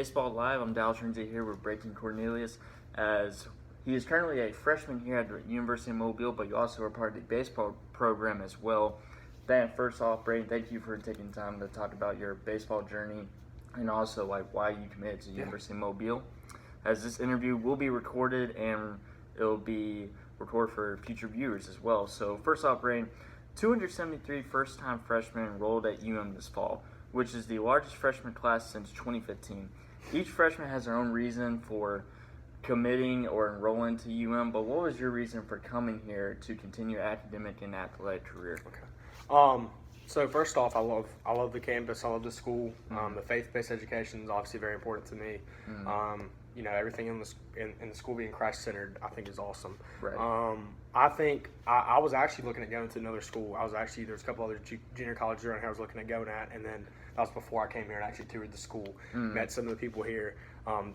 Baseball Live. I'm Dallas Renzi here with Breaking Cornelius, as he is currently a freshman here at the University of Mobile, but you also are part of the baseball program as well. Then, first off, Brayden, thank you for taking time to talk about your baseball journey and also why you committed to the University of Mobile. As this interview will be recorded and it will be recorded for future viewers as well. So first off, Brayden, 273 first-time freshmen enrolled at this fall, which is the largest freshman class since 2015. Each freshman has their own reason for committing or enrolling to but what was your reason for coming here to continue your academic and athletic career? Okay. So first off, I love the campus. I love the school. The faith-based education is obviously very important to me. Everything in the school being Christ-centered, I think is awesome. Right. I think I was actually looking at going to another school. There's a couple other junior colleges around here I was looking at going at, and then that was before I came here and actually toured the school. Met some of the people here.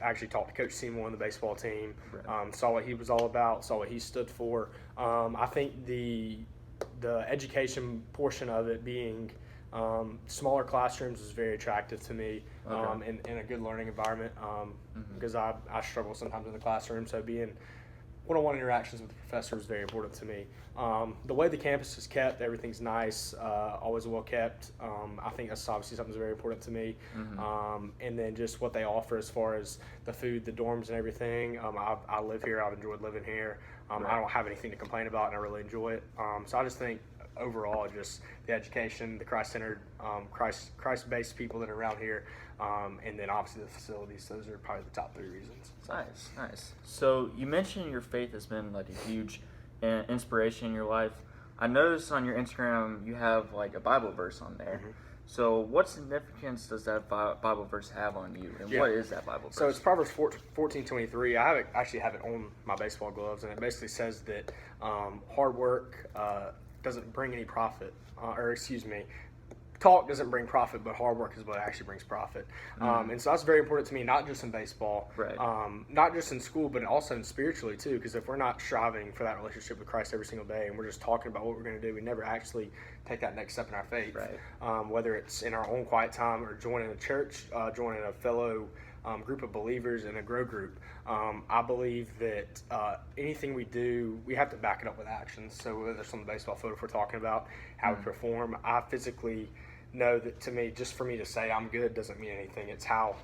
Actually talked to Coach Seymour on the baseball team. Right. Saw what he was all about. Saw what he stood for. I think the education portion of it being smaller classrooms is very attractive to me, in a good learning environment, because I struggle sometimes in the classroom. So being one-on-one interactions with the professor is very important to me. The way the campus is kept, everything's nice, always well kept. I think that's obviously something that's very important to me. And then just what they offer as far as the food, the dorms and everything. I live here. I've enjoyed living here. I don't have anything to complain about, and I really enjoy it. So I just think overall, just the education, the Christ-centered, Christ-based people that are around here, and then obviously the facilities. Those are probably the top three reasons. Nice. So you mentioned your faith has been like a huge inspiration in your life. I noticed on your Instagram you have like a Bible verse on there. So what significance does that Bible verse have on you, and what is that Bible verse? So it's Proverbs 14:23. I actually have it on my baseball gloves, and it basically says that hard work doesn't bring any profit, talk doesn't bring profit, but hard work is what actually brings profit. And so that's very important to me, not just in baseball, not just in school, but also in spiritually too, because if we're not striving for that relationship with Christ every single day and we're just talking about what we're going to do, we never actually take that next step in our faith, whether it's in our own quiet time or joining a church, joining a fellow group of believers in a grow group. I believe that anything we do, we have to back it up with actions. So whether it's on the baseball field, if we're talking about how we perform, I physically know that to me, just for me to say I'm good doesn't mean anything. It's how,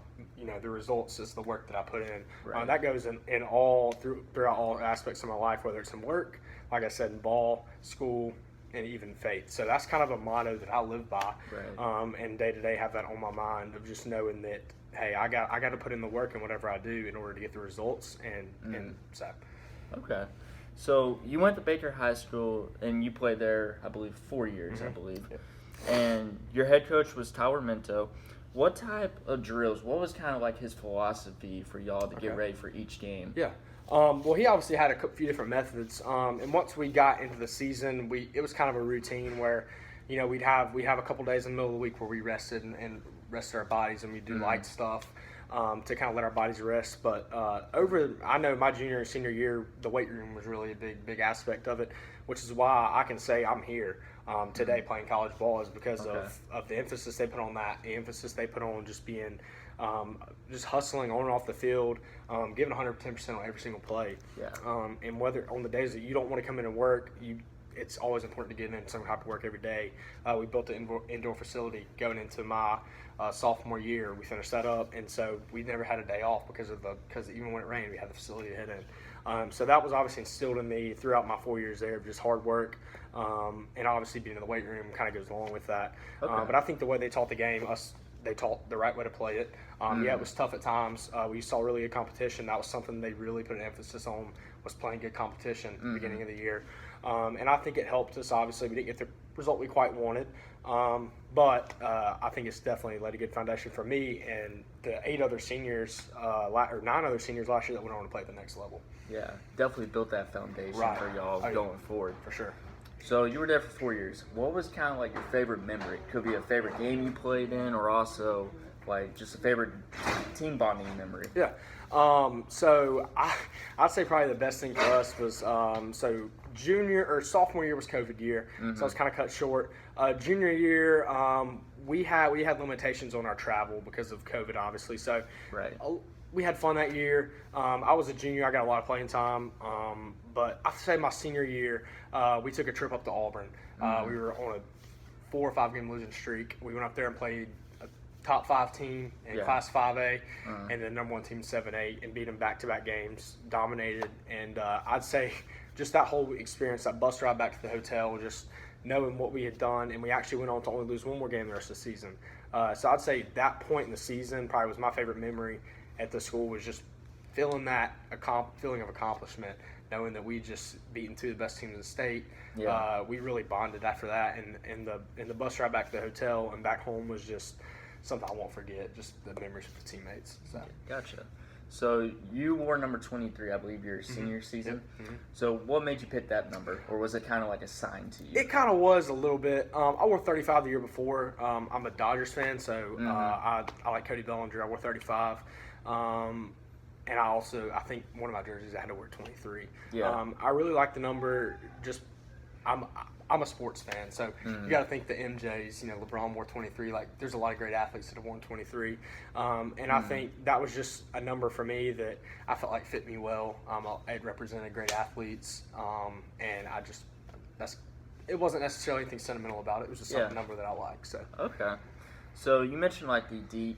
the results is the work that I put in. That goes in throughout all aspects of my life, whether it's in work, like I said, in ball, school, and even faith. So that's kind of a motto that I live by, and day to day have that on my mind of just knowing that, hey, I got to put in the work in whatever I do in order to get the results, and so. Okay. So you went to Baker High School and you played there, I believe, 4 years, Yep. And your head coach was Tyler Minto. What type of drills, what was kind of like his philosophy for y'all to get ready for each game? Yeah. Well, he obviously had a few different methods. And once we got into the season, it was kind of a routine where, we'd have a couple days in the middle of the week where we rested and rested our bodies, and we do light stuff to kind of let our bodies rest. But I know my junior and senior year, the weight room was really a big aspect of it, which is why I can say I'm here today playing college ball, is because of the emphasis they put on that, the emphasis they put on just being just hustling on and off the field, giving 110% on every single play. And whether on the days that you don't want to come in and work, it's always important to get in some type of work every day. We built an indoor facility going into my sophomore year. We finished that up, and so we never had a day off because even when it rained, we had the facility to head in. So that was obviously instilled in me throughout my 4 years there of just hard work, and obviously being in the weight room kind of goes along with that. But I think the way they taught the game, they taught the right way to play it. It was tough at times. We saw really good competition. That was something they really put an emphasis on, was playing good competition at the beginning of the year. And I think it helped us. Obviously, we didn't get the result we quite wanted, but I think it's definitely laid a good foundation for me and the 9 other seniors last year that went on to play at the next level. Yeah, definitely built that foundation for y'all going forward. For sure. So you were there for 4 years. What was kind of like your favorite memory? Could be a favorite game you played in, or also like just a favorite team bonding memory. Yeah. So I'd say probably the best thing for us was so sophomore year was COVID year, so I was kind of cut short. Junior year, we had limitations on our travel because of COVID, obviously. So Right. we had fun that year. I was a junior. I got a lot of playing time. But I'd say my senior year, we took a trip up to Auburn. We were on a 4 or 5 game losing streak. We went up there and played a top 5 team in Class 5A and the number 1 team in 7A and beat them back-to-back games, dominated. And I'd say just that whole experience, that bus ride back to the hotel, just knowing what we had done, and we actually went on to only lose 1 more game the rest of the season. So I'd say that point in the season probably was my favorite memory at the school, was just feeling that feeling of accomplishment, knowing that we just beaten 2 of the best teams in the state. Yeah. We really bonded after that, and the bus ride back to the hotel and back home was just something I won't forget, just the memories with the teammates. So. Gotcha. So you wore number 23, I believe, your senior season. So what made you pick that number, or was it kind of like assigned to you? It kind of was a little bit. I wore 35 the year before. I'm a Dodgers fan, so I like Cody Bellinger. I wore 35. And I think one of my jerseys I had to wear 23. Yeah. I really like the number. Just I'm a sports fan, so you got to think the MJs. LeBron wore 23. Like, there's a lot of great athletes that have worn 23, and I think that was just a number for me that I felt like fit me well. It represented great athletes, and it wasn't necessarily anything sentimental about it. It was just a number that I liked. So. Okay. So you mentioned like the deep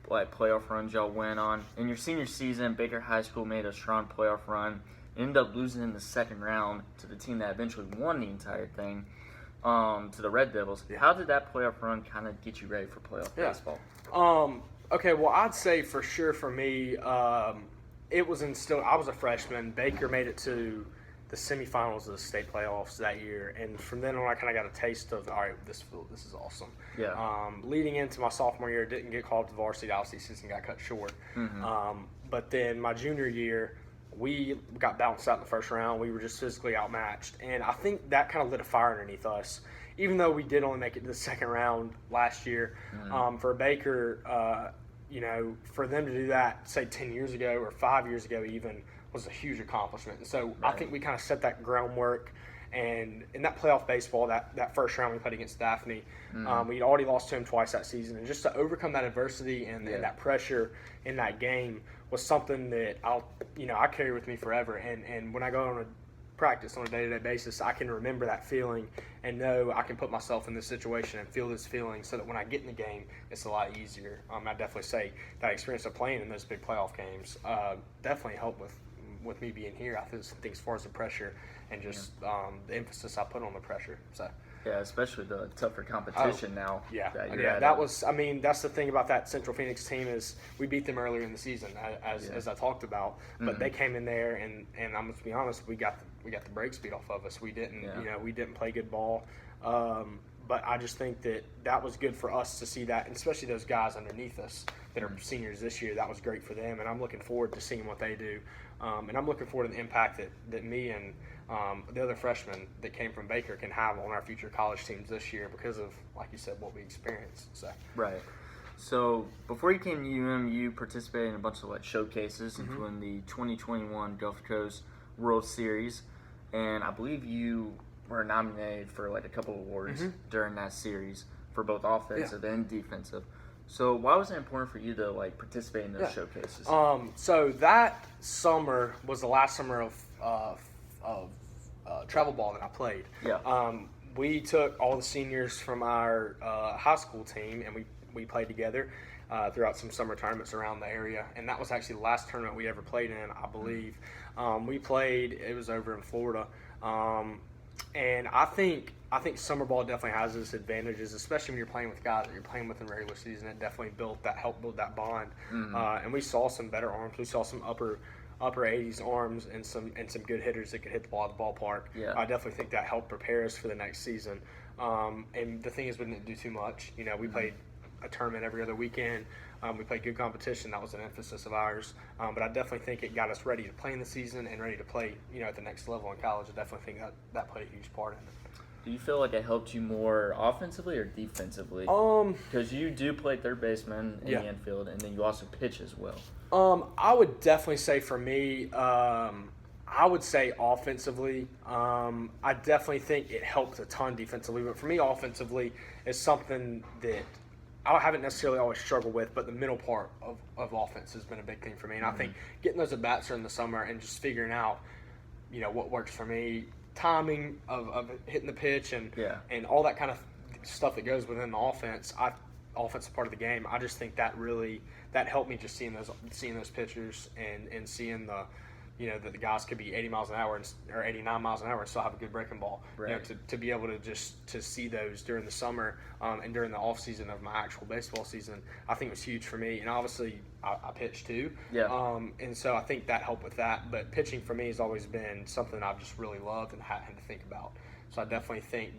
playoff runs y'all went on. In your senior season, Baker High School made a strong playoff run. Ended up losing in the second round to the team that eventually won the entire thing, to the Red Devils. Yeah. How did that playoff run kind of get you ready for playoff baseball? Okay, well, I'd say for sure for me, it was instilled. I was a freshman. Baker made it to the semifinals of the state playoffs that year, and from then on, I kind of got a taste of, all right, this is awesome. Yeah. Leading into my sophomore year, didn't get called to varsity. Obviously, season got cut short. But then my junior year, we got bounced out in the first round. We were just physically outmatched. And I think that kind of lit a fire underneath us. Even though we did only make it to the second round last year, for Baker, for them to do that, say 10 years ago or 5 years ago even, was a huge accomplishment. And so I think we kind of set that groundwork. And in that playoff baseball, that first round we played against Daphne, we'd already lost to him twice that season. And just to overcome that adversity and that pressure in that game was something that I carry with me forever. And when I go on a practice on a day-to-day basis, I can remember that feeling and know I can put myself in this situation and feel this feeling so that when I get in the game, it's a lot easier. I definitely say that experience of playing in those big playoff games definitely helped with me being here. I think as far as the pressure and just the emphasis I put on the pressure. So. Yeah, especially the tougher competition now. Yeah, That's the thing about that Central Phoenix team is we beat them earlier in the season, as I talked about. But they came in there, and I'm gonna be honest, we got the brakes beat off of us. We didn't, we didn't play good ball. But I just think that was good for us to see that, and especially those guys underneath us that are seniors this year. That was great for them, and I'm looking forward to seeing what they do. And I'm looking forward to the impact that me and the other freshmen that came from Baker can have on our future college teams this year because of, like you said, what we experienced. So. Right. So before you came to UM, you participated in a bunch of showcases, including the 2021 Gulf Coast World Series, and I believe you were nominated for a couple awards during that series for both offensive and defensive. So why was it important for you to participate in those showcases? So that summer was the last summer of travel ball that I played. Yeah. We took all the seniors from our high school team and we played together throughout some summer tournaments around the area, and that was actually the last tournament we ever played in, I believe. We played. It was over in Florida. And I think summer ball definitely has its advantages, especially when you're playing with guys that you're playing with in regular season. It definitely helped build that bond. And we saw some better arms. We saw some upper 80s arms and some good hitters that could hit the ball at the ballpark. Yeah. I definitely think that helped prepare us for the next season. And the thing is, we didn't do too much. We played a tournament every other weekend. We played good competition. That was an emphasis of ours. But I definitely think it got us ready to play in the season and ready to play, at the next level in college. I definitely think that played a huge part in it. Do you feel like it helped you more offensively or defensively? Because you do play third baseman in the infield, and then you also pitch as well. I would definitely say for me, I I would say offensively. I definitely think it helped a ton defensively, but for me, offensively is something that I haven't necessarily always struggled with, but the middle part of offense has been a big thing for me. And I think getting those at-bats during the summer and just figuring out, what works for me, timing of hitting the pitch and all that kind of stuff that goes within the offensive part of the game. I just think that helped me just seeing those pitchers and seeing that the guys could be 80 miles an hour or 89 miles an hour and still have a good breaking ball. Right. To be able to see those during the summer and during the off season of my actual baseball season, I think was huge for me. And obviously, I pitched too. Yeah. And so I think that helped with that. But pitching for me has always been something I've just really loved and had to think about. So I definitely think